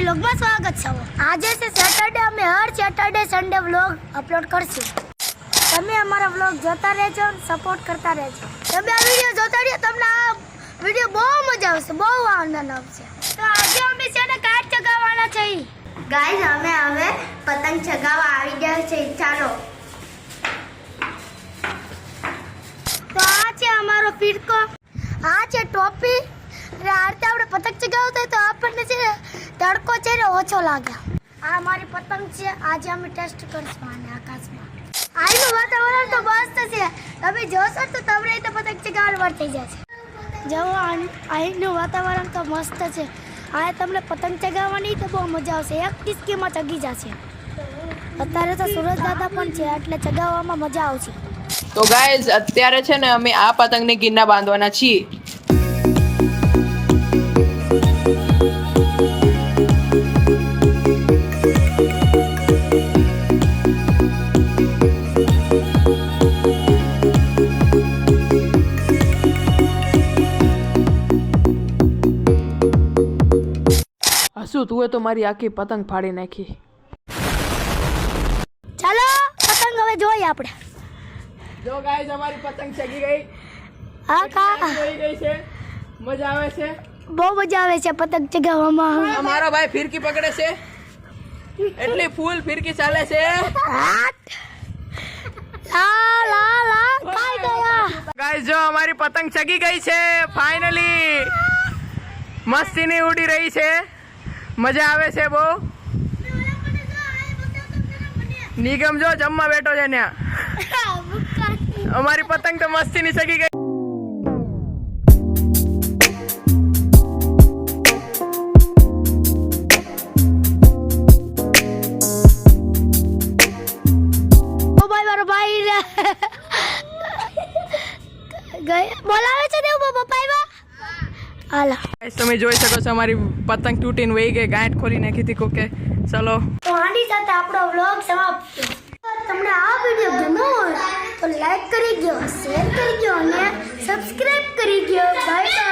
વ્લોગમાં સ્વાગત છે। આજે છે સેટરડે, અમે હર સેટરડે સન્ડે વ્લોગ અપલોડ કરશું। તમે અમારા વ્લોગ જોતા રહેજો, સપોર્ટ કરતા રહેજો। તમે આ વિડિયો જોતા રહ્યો, તમને આ વિડિયો બહુ મજા આવશે, બહુ આનંદ આવશે। તો આજે અમે છે ને કાચ ચગાવવાના છે। ગાઈઝ અમે હવે પતંગ ચગાવવા આવી ગયા છે। ચાલો તો આ છે અમારો ફિરકો, આ છે ટોપી। અને આ રીતે આપણે પતંગ ચગાવતા હોય તો આપણને છે ને તડકો છે ને ઓછો લાગે। આ મારી પતંગ છે, આજે અમે ટેસ્ટ કરશું આને આકાશમાં। અહીંનું વાતાવરણ તો મસ્ત છે, તમે જોશો તો તમને તો પતંગ ચગાવવાનું મન થઈ જશે। જો અહીંનું વાતાવરણ તો મસ્ત છે, આ તમને પતંગ ચગાવવાની તો બહુ મજા આવશે, એક ટિસ્કીમાં ચગી જશે। અત્યારે તો સુરજ દાદા પણ છે એટલે ચગાવવામાં મજા આવશે। તો ગાઈઝ અત્યારે છે ને અમે આ પતંગને ગિન્ના બાંધવાના છીએ। હસુ તું તો મારી આખી પતંગ ફાડી નાખી। ચાલો પતંગ હવે જોઈએ આપણે। જો ગાઈઝ અમારી પતંગ ચગી ગઈ, હા કા જોઈ ગઈ છે, મજા આવે છે, બહુ મજા આવે છે પતંગ ચગાવવામાં। અમારો ભાઈ ફિરકી પકડે છે, એટલી ફૂલ ફિરકી ચાલે છે। લા લા લા કાઈ ગયા। ગાઈઝ જો અમારી પતંગ ચગી ગઈ છે, ફાઇનલી મસ્તીની ઉડી રહી છે, મજા આવે છે બહુ। નિગમ જો જમવા બેઠો છે ત્યાં, અમારી પતંગ તો મસ્તીની ચગી ગઈ। બોલાવે છે ને પપ્પા આવ્યા। હાલા તમે જોઈ શકો છો અમારી પતંગ તૂટીને વહી ગઈ, ગાંઠ ખોલી નાખી હતી કોકે। ચલો તો આની સાથે આપણો વ્લોગ સમાપ્ત થયો। તમને આ વિડિયો ગમ્યો હોય તો લાઈક કરી દો, શેર કરી દો અને સબસ્ક્રાઇબ કરી દો। Bye bye.